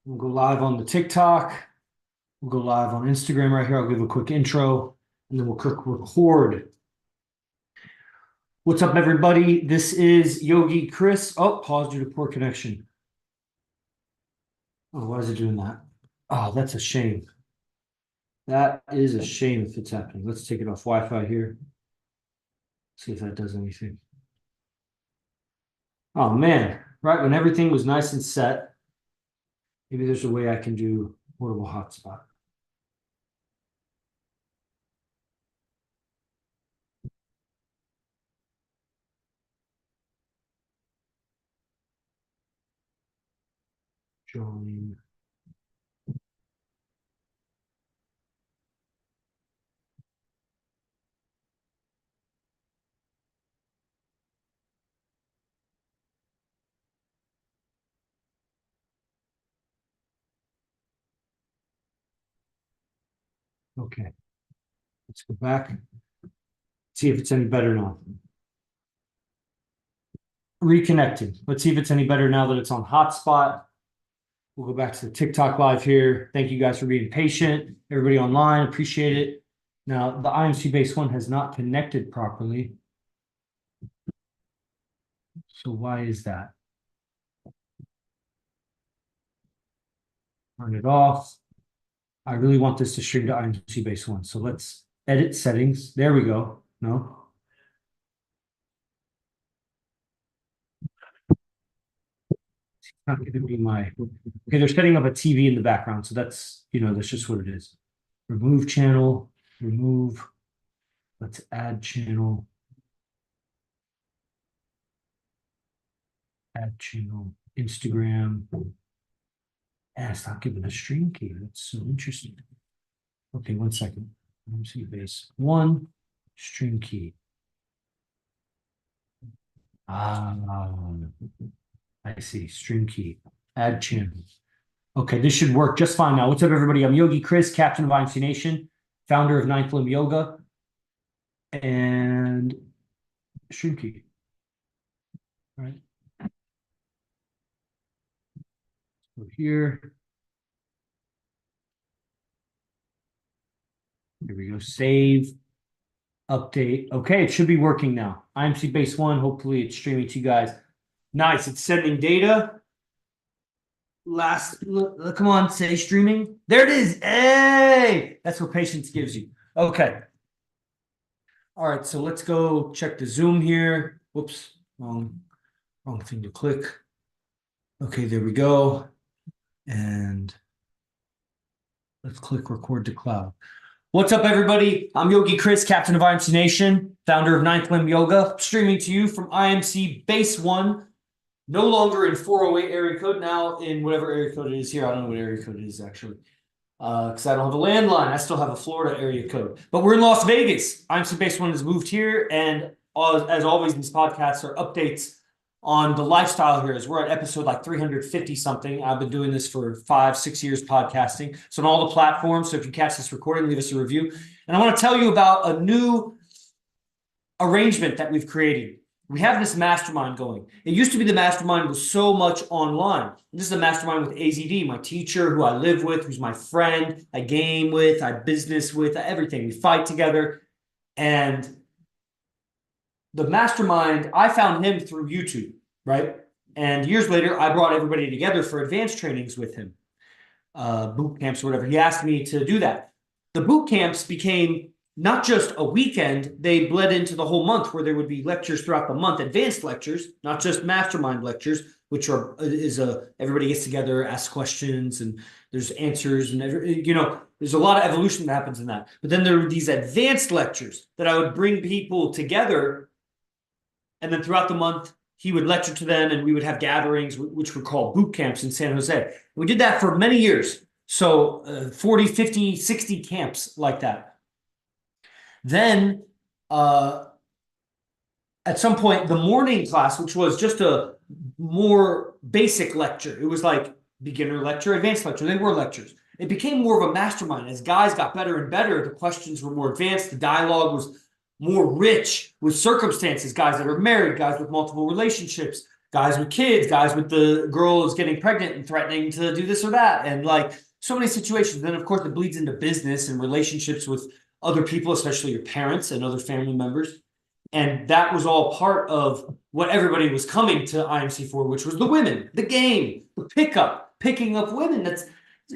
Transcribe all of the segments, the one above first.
We'll go live on the TikTok. We'll go live on Instagram right here. I'll give a quick intro and then we'll click record. What's up, everybody? This is Yogi Chris. Oh, pause due to poor connection. Oh, why is it doing that? Oh, that's a shame. That is a shame if it's happening. Let's take it off Wi-Fi here. See if that does anything. Oh, man. Right when everything was nice and set, maybe there's a way I can do portable hotspot. Join. Okay. Let's go back. See if it's any better now. Reconnecting. Let's see if it's any better now that it's on hotspot. We'll go back to the TikTok live here. Thank you guys for being patient. Everybody online, appreciate it. Now, the IMC Base 1 has not connected properly. So why is that? Turn it off. I really want this to stream to IMC Base 1. So let's edit settings. There we go. No. Not going to be my, okay, they're setting up a TV in the background. So that's, that's just what it is. Remove channel, remove. Let's add channel. Add channel, Instagram. And it's not giving a stream key. That's so interesting. Okay, 1 second. IMC Base 1, stream key. I see, stream key, add channel. Okay, this should work just fine now. What's up, everybody? I'm Yogi Chris, captain of IMC Nation, founder of Ninth Limb Yoga, and stream key. All right. So here. Here we go. Save. Update. Okay, it should be working now. IMC Base 1. Hopefully it's streaming to you guys. Nice. It's sending data. Come on, say streaming. There it is. Hey, that's what patience gives you. Okay. All right, so let's go check the Zoom here. Whoops, wrong thing to click. Okay, there we go. And let's click record to cloud. What's up, everybody? I'm Yogi Chris, captain of IMC Nation, founder of Ninth Limb Yoga, streaming to you from IMC Base 1. No longer in 408 area code, now in whatever area code it is here. I don't know what area code it is, actually. Because I don't have a landline. I still have a Florida area code. But we're in Las Vegas. IMC Base 1 has moved here. And as always, these podcasts are updates on the lifestyle here. As we're at episode like 350 something. I've been doing this for 5-6 years podcasting. So on all the platforms. So if you catch this recording, leave us a review. And I want to tell you about a new arrangement that we've created. We have this mastermind going. It used to be the mastermind was so much online. This is a mastermind with AZD, my teacher, who I live with, who's my friend, I game with, I business with, everything. We fight together. And the mastermind, I found him through YouTube, right? And years later, I brought everybody together for advanced trainings with him, boot camps or whatever. He asked me to do that. The boot camps became not just a weekend, they bled into the whole month where there would be lectures throughout the month, advanced lectures, not just mastermind lectures, which everybody gets together, asks questions, and there's answers, and there's a lot of evolution that happens in that. But then there were these advanced lectures that I would bring people together, and then throughout the month, he would lecture to them, and we would have gatherings, which were called boot camps in San Jose. We did that for many years. So 40, 50, 60 camps like that. Then at some point, the morning class, which was just a more basic lecture, it was like beginner lecture, advanced lecture, they were lectures. It became more of a mastermind. As guys got better and better, the questions were more advanced, the dialogue was more rich with circumstances, guys that are married, guys with multiple relationships, guys with kids, guys with the girl who's getting pregnant and threatening to do this or that. And like so many situations. Then, of course, it bleeds into business and relationships with other people, especially your parents and other family members. And that was all part of what everybody was coming to IMC for, which was the women, the game, the picking up women. That's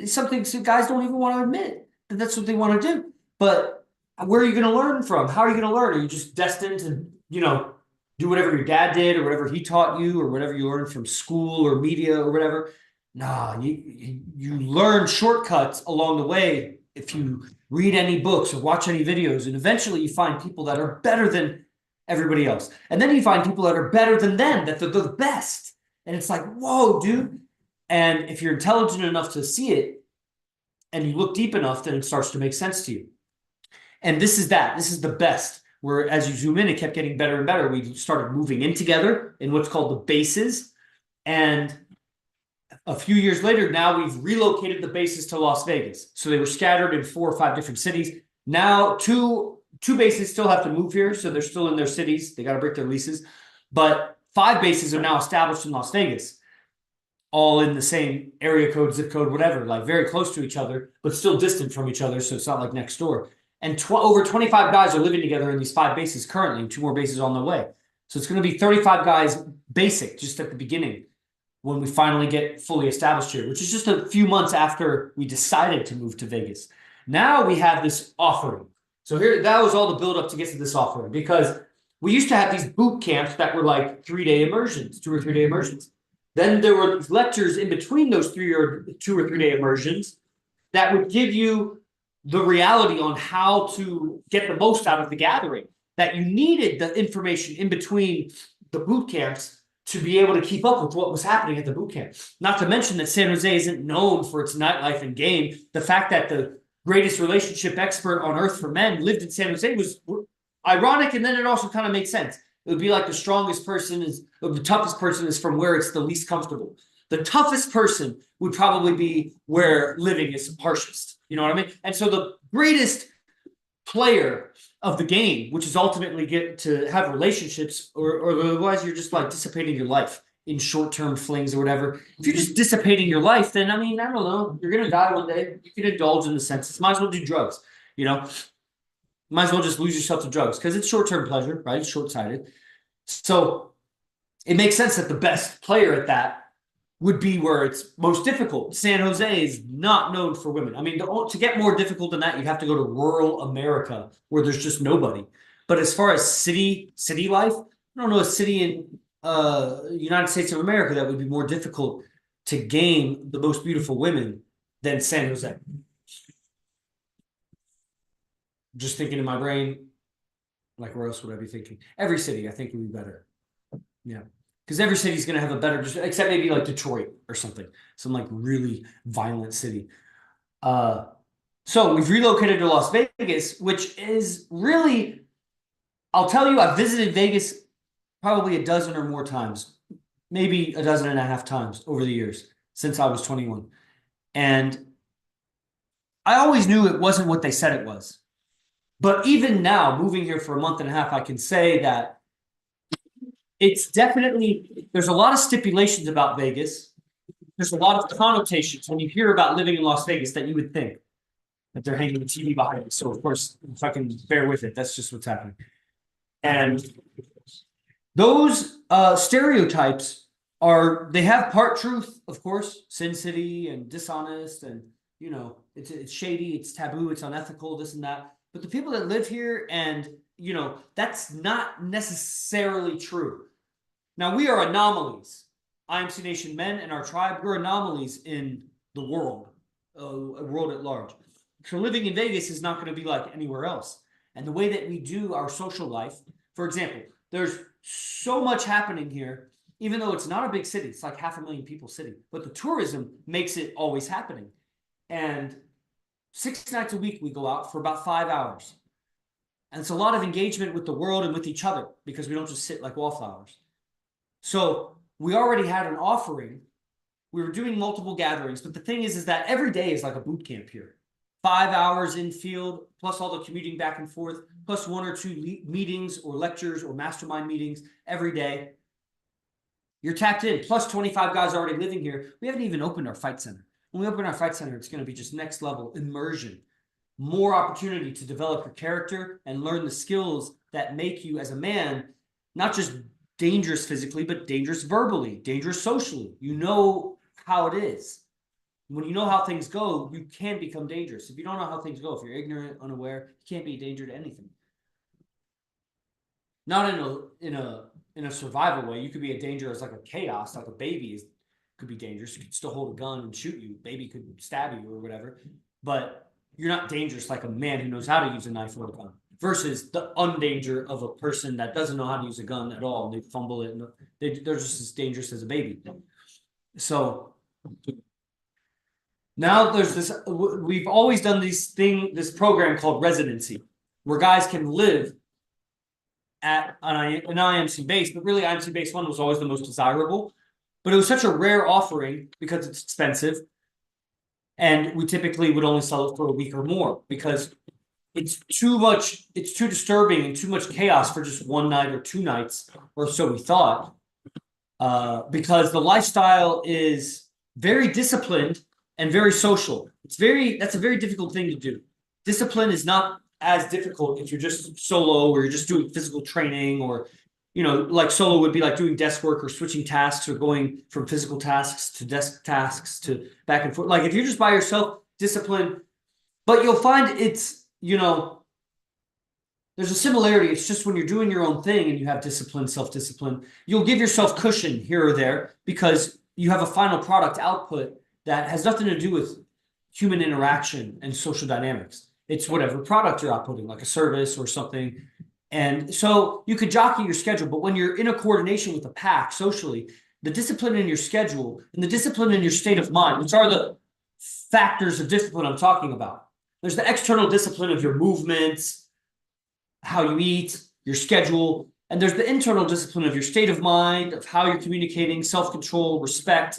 something guys don't even want to admit that that's what they want to do. But where are you going to learn from? How are you going to learn? Are you just destined to, do whatever your dad did or whatever he taught you or whatever you learned from school or media or whatever? Nah, you learn shortcuts along the way if you read any books or watch any videos, and eventually you find people that are better than everybody else. And then you find people that are better than them, that they're the best. And it's like, whoa, dude. And if you're intelligent enough to see it and you look deep enough, then it starts to make sense to you. And this is the best, where as you zoom in, it kept getting better and better. We started moving in together in what's called the bases. And a few years later, now we've relocated the bases to Las Vegas. So they were scattered in 4 or 5 different cities. Now two bases still have to move here, so they're still in their cities. They got to break their leases. But 5 bases are now established in Las Vegas, all in the same area code, zip code, whatever, like very close to each other, but still distant from each other, so it's not like next door. And over 25 guys are living together in these 5 bases currently, and 2 more bases on the way. So it's going to be 35 guys basic just at the beginning when we finally get fully established here, which is just a few months after we decided to move to Vegas. Now we have this offering. So here, that was all the build up to get to this offering, because we used to have these boot camps that were like 3-day immersions, 2 or 3 day immersions. Then there were lectures in between those 2 or 3 day immersions that would give you the reality on how to get the most out of the gathering, that you needed the information in between the boot camps to be able to keep up with what was happening at the boot camp. Not to mention that San Jose isn't known for its nightlife and game. The fact that the greatest relationship expert on earth for men lived in San Jose was ironic, and then it also kind of makes sense. It would be like the strongest person is, or the toughest person is from where it's the least comfortable. The toughest person would probably be where living is harshest. You know what I mean? And so the greatest player of the game, which is ultimately get to have relationships, or otherwise you're just like dissipating your life in short-term flings or whatever. If you're just dissipating your life, then I mean, I don't know, you're gonna die one day. You can indulge in the senses. Might as well do drugs, might as well just lose yourself to drugs, because it's short-term pleasure, right? It's short-sighted. So it makes sense that the best player at that would be where it's most difficult. San Jose is not known for women. I mean, to get more difficult than that, you'd have to go to rural America where there's just nobody. But as far as city life, I don't know a city in United States of America that would be more difficult to gain the most beautiful women than San Jose. Just thinking in my brain, like where else would I be thinking? Every city, I think, would be better. Yeah. Because every city's going to have a better, except maybe like Detroit or something, some like really violent city. So we've relocated to Las Vegas, which is really, I'll tell you, I've visited Vegas probably a dozen or more times, maybe a dozen and a half times over the years since I was 21. And I always knew it wasn't what they said it was. But even now, moving here for a month and a half, I can say that it's definitely, there's a lot of stipulations about Vegas. There's a lot of connotations when you hear about living in Las Vegas that you would think that they're hanging the TV behind it. So of course, if I can bear with it, that's just what's happening. And those stereotypes they have part truth, of course, Sin City and dishonest, and it's shady, it's taboo, it's unethical, this and that. But the people that live here, and that's not necessarily true. Now, we are anomalies. IMC Nation men and our tribe, we're anomalies in the world, world at large. So living in Vegas is not going to be like anywhere else. And the way that we do our social life, for example, there's so much happening here, even though it's not a big city, it's like 500,000 people city, but the tourism makes it always happening. And 6 nights a week, we go out for about 5 hours. And it's a lot of engagement with the world and with each other, because we don't just sit like wallflowers. So we already had an offering. We were doing multiple gatherings, but the thing is that every day is like a boot camp here. 5 hours in field, plus all the commuting back and forth, plus 1 or 2 meetings or lectures or mastermind meetings every day. You're tapped in. Plus 25 guys already living here. We haven't even opened our fight center. When we open our fight center, it's going to be just next level immersion. More opportunity to develop your character and learn the skills that make you as a man, not just dangerous physically, but dangerous verbally, dangerous socially. You know how it is. When you know how things go, you can become dangerous. If you don't know how things go, if you're ignorant, unaware, you can't be a danger to anything. Not in a survival way. You could be a danger as like a chaos, like a baby could be dangerous. You could still hold a gun and shoot you. Baby could stab you or whatever. But you're not dangerous like a man who knows how to use a knife or a gun versus the undanger of a person that doesn't know how to use a gun at all. They fumble it and they're just as dangerous as a baby. So now there's this, we've always done this program called Residency, where guys can live at an IMC base, but really IMC base 1 was always the most desirable, but it was such a rare offering because it's expensive. And we typically would only sell it for a week or more because it's too disturbing and too much chaos for just one night or 2 nights, or so we thought. Because the lifestyle is very disciplined and very social. That's a very difficult thing to do. Discipline is not as difficult if you're just solo or you're just doing physical training, or like solo would be like doing desk work or switching tasks or going from physical tasks to desk tasks to back and forth. Like if you're just by yourself, discipline, but you'll find it's, there's a similarity. It's just when you're doing your own thing and you have discipline, self-discipline, you'll give yourself cushion here or there because you have a final product output that has nothing to do with human interaction and social dynamics. It's whatever product you're outputting, like a service or something. And so you could jockey your schedule, but when you're in a coordination with a pack socially, the discipline in your schedule and the discipline in your state of mind, which are the factors of discipline I'm talking about. There's the external discipline of your movements, how you eat, your schedule, and there's the internal discipline of your state of mind, of how you're communicating, self-control, respect,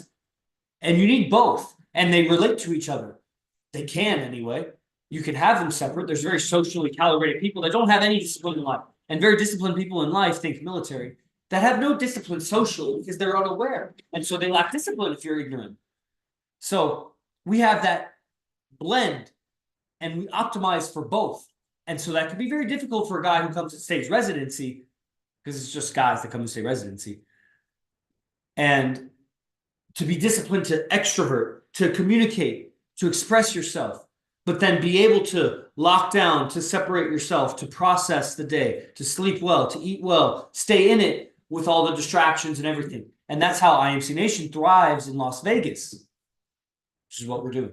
and you need both, and they relate to each other. They can anyway. You can have them separate. There's very socially calibrated people that don't have any discipline in life, and very disciplined people in life, think military, that have no discipline socially because they're unaware, and so they lack discipline if you're ignorant. So we have that blend, and we optimize for both. And so that can be very difficult for a guy who comes and stays residency, because it's just guys that come and stay residency. And to be disciplined to extrovert, to communicate, to express yourself, but then be able to lock down, to separate yourself, to process the day, to sleep well, to eat well, stay in it with all the distractions and everything. And that's how IMC Nation thrives in Las Vegas, which is what we're doing.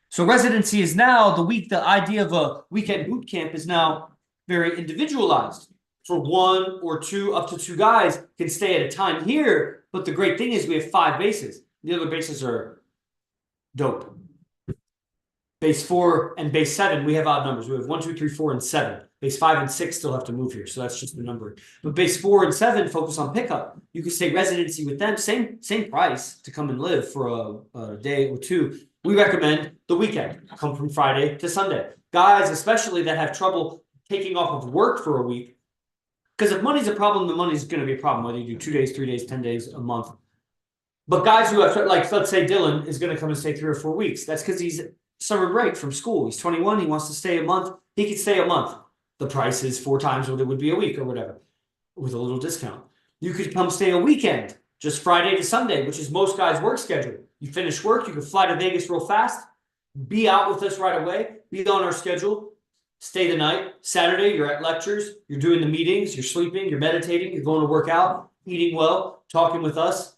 So residency is now the idea of a weekend boot camp is now very individualized. For 1 or 2, up to 2 guys can stay at a time here. But the great thing is we have 5 bases. The other bases are dope. Base 4 and base 7, we have odd numbers. We have 1, 2, 3, 4, and 7. Base 5 and 6 still have to move here, so that's just the number. But base 4 and 7 focus on pickup. You can stay residency with them, same price to come and live for a day or 2. We recommend the weekend, come from Friday to Sunday. Guys, especially that have trouble taking off of work for a week, because if money's a problem, the money's going to be a problem, whether you do 2 days, 3 days, 10 days, a month. But guys who have, like, let's say Dylan is going to come and stay 3 or 4 weeks. That's because he's summer break from school. He's 21. He wants to stay a month. He can stay a month. The price is 4 times what it would be a week or whatever, with a little discount. You could come stay a weekend, just Friday to Sunday, which is most guys' work schedule. You finish work, you can fly to Vegas real fast, be out with us right away, be on our schedule, stay the night. Saturday, you're at lectures, you're doing the meetings, you're sleeping, you're meditating, you're going to work out, eating well, talking with us,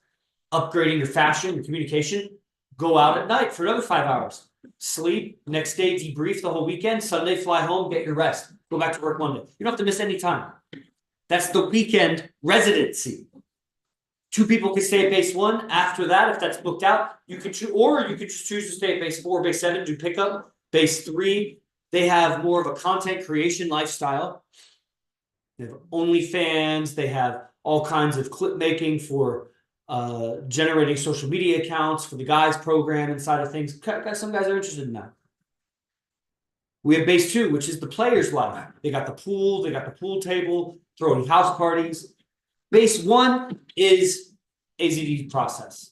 upgrading your fashion, your communication. Go out at night for another 5 hours. Sleep, next day debrief the whole weekend, Sunday fly home, get your rest, go back to work Monday. You don't have to miss any time. That's the weekend residency. 2 people can stay at base 1. After that, if that's booked out, you could choose, or you could just choose to stay at base 4, base 7, do pickup. Base 3, they have more of a content creation lifestyle. They have OnlyFans. They have all kinds of clip making for generating social media accounts for the guys program inside of things. Some guys are interested in that. We have base 2, which is the player's life. They got the pool. They got the pool table, throwing house parties. Base 1 is AZD process.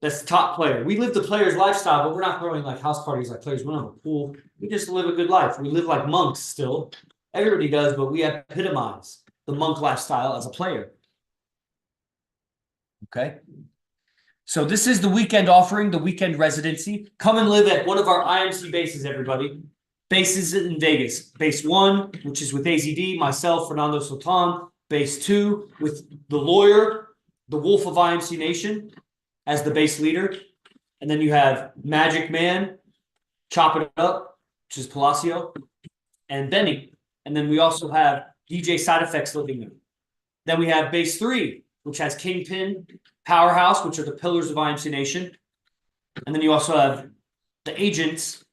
That's the top player. We live the player's lifestyle, but we're not throwing like house parties like players. We don't have a pool. We just live a good life. We live like monks still. Everybody does, but we epitomize the monk lifestyle as a player. Okay. So this is the weekend offering, the weekend residency. Come and live at one of our IMC bases, everybody. Bases in Vegas. Base 1, which is with AZD, myself, Fernando Sultan. Base 2 with the lawyer, the Wolf of IMC Nation, as the base leader. And then you have Magic Man, Chop It Up, which is Palacio, and Benny. And then we also have DJ Side Effects living there. Then we have base 3, which has Kingpin, Powerhouse, which are the pillars of IMC Nation. And then you also have the agents,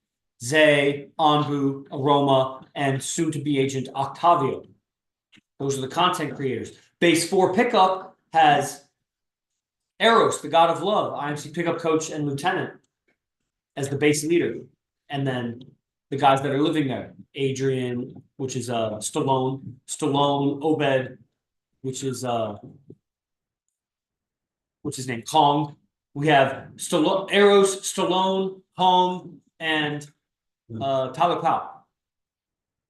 Zay, Anbu, Aroma, and soon-to-be agent Octavio. Those are the content creators. Base 4 pickup has Eros, the god of love, IMC pickup coach and lieutenant, as the base leader. And then the guys that are living there, Adrian, which is Stallone, Obed, which is what's his name? Kong. We have Eros, Stallone, Hong, and Tyler Powell,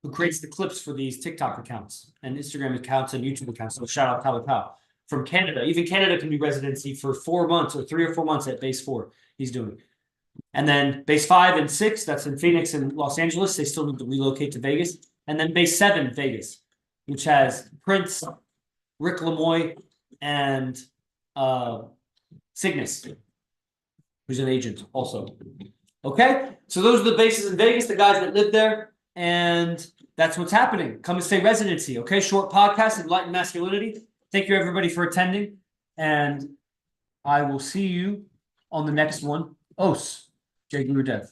who creates the clips for these TikTok accounts and Instagram accounts and YouTube accounts. So shout out Tyler Powell from Canada. Even Canada can do residency for 4 months or 3 or 4 months at base 4. He's doing. And then base 5 and 6, that's in Phoenix and Los Angeles. They still need to relocate to Vegas. And then base 7, Vegas, which has Prince, Rick Lamoy, and Cygnus, who's an agent also. Okay, so those are the bases in Vegas, the guys that live there, and that's what's happening. Come and stay residency, okay? Short podcast, Enlightened Masculinity. Thank you, everybody, for attending, and I will see you on the next one. Os, Jay Gurudev.